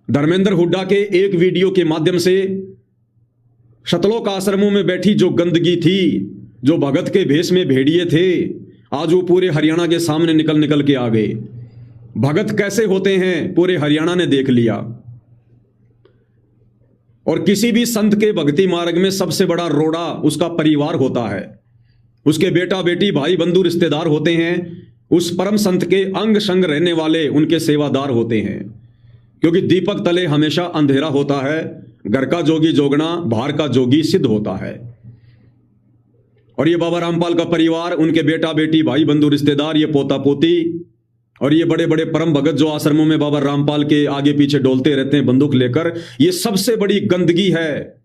धर्मेंद्र हुड्डा के एक वीडियो के माध्यम से शतलोक आश्रमों में बैठी जो गंदगी थी, जो भगत के भेष में भेड़िए थे, आज वो पूरे हरियाणा के सामने निकल निकल के आ गए। भगत कैसे होते हैं पूरे हरियाणा ने देख लिया। और किसी भी संत के भक्ति मार्ग में सबसे बड़ा रोड़ा उसका परिवार होता है, उसके बेटा बेटी भाई बंधु रिश्तेदार होते हैं, उस परम संत के अंग संग रहने वाले उनके सेवादार होते हैं। क्योंकि दीपक तले हमेशा अंधेरा होता है, घर का जोगी जोगना बाहर का जोगी सिद्ध होता है। और ये बाबा रामपाल का परिवार, उनके बेटा बेटी भाई बंधु रिश्तेदार, ये पोता पोती और ये बड़े बड़े परम भगत जो आश्रमों में बाबा रामपाल के आगे पीछे डोलते रहते हैं बंदूक लेकर, ये सबसे बड़ी गंदगी है।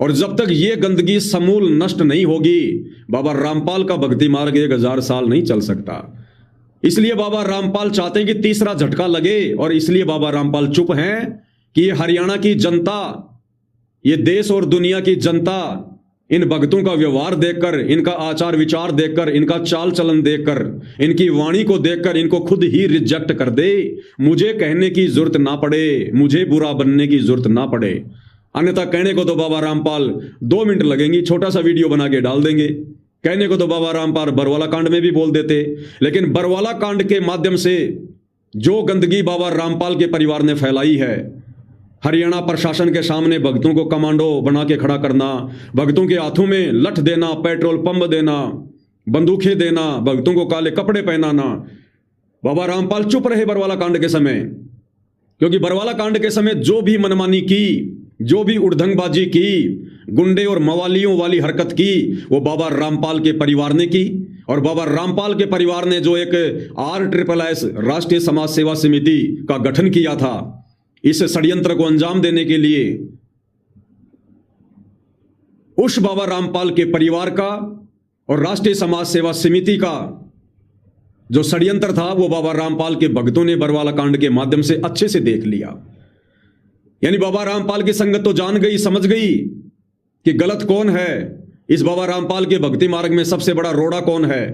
और जब तक ये गंदगी समूल नष्ट नहीं होगी, बाबा रामपाल का भक्ति मार्ग 1000 साल नहीं चल सकता। इसलिए बाबा रामपाल चाहते हैं कि तीसरा झटका लगे, और इसलिए बाबा रामपाल चुप हैं कि ये हरियाणा की जनता, ये देश और दुनिया की जनता इन भक्तों का व्यवहार देखकर, इनका आचार विचार देखकर, इनका चाल चलन देखकर, इनकी वाणी को देखकर इनको खुद ही रिजेक्ट कर दे। मुझे कहने की जरूरत ना पड़े, मुझे बुरा बनने की जरूरत ना पड़े। अन्यथा कहने को तो बाबा रामपाल 2 मिनट लगेंगी, छोटा सा वीडियो बना के डाल देंगे। कहने को तो बाबा रामपाल बरवाला कांड में भी बोल देते, लेकिन बरवाला कांड के माध्यम से जो गंदगी बाबा रामपाल के परिवार ने फैलाई है, हरियाणा प्रशासन के सामने भक्तों को कमांडो बना के खड़ा करना, भक्तों के हाथों में लठ देना, पेट्रोल पंप देना, बंदूकें देना, भक्तों को काले कपड़े पहनाना। बाबा रामपाल चुप रहे बरवाला कांड के समय, क्योंकि बरवाला कांड के समय जो भी मनमानी की, जो भी उड़धंगबाजी की, गुंडे और मवालियों वाली हरकत की, वो बाबा रामपाल के परिवार ने की। और बाबा रामपाल के परिवार ने जो एक RSSS राष्ट्रीय समाज सेवा समिति का गठन किया था इस षड्यंत्र को अंजाम देने के लिए, उस बाबा रामपाल के परिवार का और राष्ट्रीय समाज सेवा समिति का जो षड्यंत्र था, वो बाबा रामपाल के भक्तों ने बरवाला कांड के माध्यम से अच्छे से देख लिया। यानी बाबा रामपाल की संगत तो जान गई, समझ गई कि गलत कौन है, इस बाबा रामपाल के भक्ति मार्ग में सबसे बड़ा रोड़ा कौन है।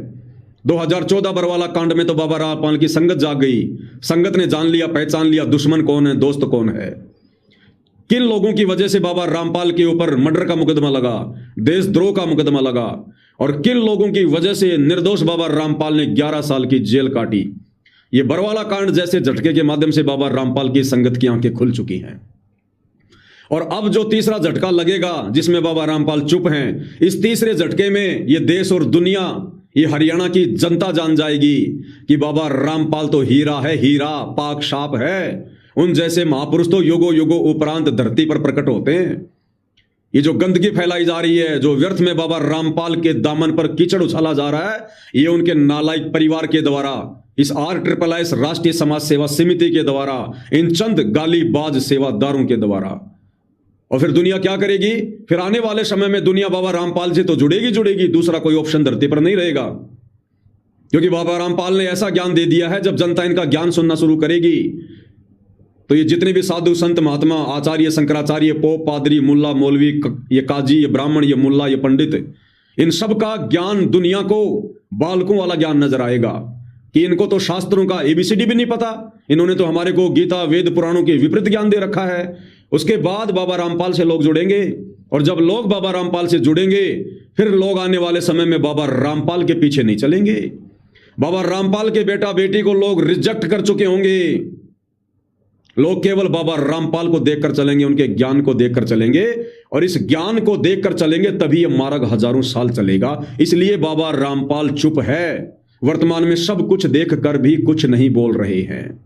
2014 बरवाला कांड में तो बाबा रामपाल की संगत जाग गई, संगत ने जान लिया, पहचान लिया दुश्मन कौन है, दोस्त कौन है। किन लोगों की वजह से बाबा रामपाल के ऊपर मर्डर का मुकदमा लगा, देशद्रोह का मुकदमा लगा, और किन लोगों की वजह से निर्दोष बाबा रामपाल ने 11 साल की जेल काटी। ये बरवाला कांड जैसे झटके के माध्यम से बाबा रामपाल की संगत की आंखें खुल चुकी हैं। और अब जो तीसरा झटका लगेगा जिसमें बाबा रामपाल चुप हैं, इस तीसरे झटके में ये देश और दुनिया, ये हरियाणा की जनता जान जाएगी कि बाबा रामपाल तो हीरा है, हीरा पाक साफ है। उन जैसे महापुरुष तो युगों युगों उपरांत धरती पर प्रकट होते हैं। ये जो गंदगी फैलाई जा रही है, जो व्यर्थ में बाबा रामपाल के दामन पर कीचड़ उछाला जा रहा है, ये उनके नालायक परिवार के द्वारा, इस RSSS राष्ट्रीय समाज सेवा समिति के द्वारा, इन चंद गालीबाज सेवादारों के द्वारा। और फिर दुनिया क्या करेगी? फिर आने वाले समय में दुनिया बाबा रामपाल से तो जुड़ेगी, दूसरा कोई ऑप्शन धरती पर नहीं रहेगा। क्योंकि बाबा रामपाल ने ऐसा ज्ञान दे दिया है, जब जनता इनका ज्ञान सुनना शुरू करेगी तो ये जितने भी साधु संत महात्मा, आचार्य शंकराचार्य, पोप, पादरी, मुल्ला, मौलवी, ये काजी, ये ब्राह्मण, ये मुल्ला, ये पंडित, इन सब का ज्ञान दुनिया को बालकों वाला ज्ञान नजर आएगा कि इनको तो शास्त्रों का ABCD भी नहीं पता, इन्होंने तो हमारे को गीता वेद पुराणों के विपरीत ज्ञान दे रखा है। उसके बाद बाबा रामपाल से लोग जुड़ेंगे, और जब लोग बाबा रामपाल से जुड़ेंगे, फिर लोग आने वाले समय में बाबा रामपाल के पीछे नहीं चलेंगे। बाबा रामपाल के बेटा बेटी को लोग रिजेक्ट कर चुके होंगे, लोग केवल बाबा रामपाल को देखकर चलेंगे, उनके ज्ञान को देखकर चलेंगे, और इस ज्ञान को देखकर चलेंगे तभी यह मार्ग हजारों साल चलेगा। इसलिए बाबा रामपाल चुप है, वर्तमान में सब कुछ देखकर भी कुछ नहीं बोल रहे हैं।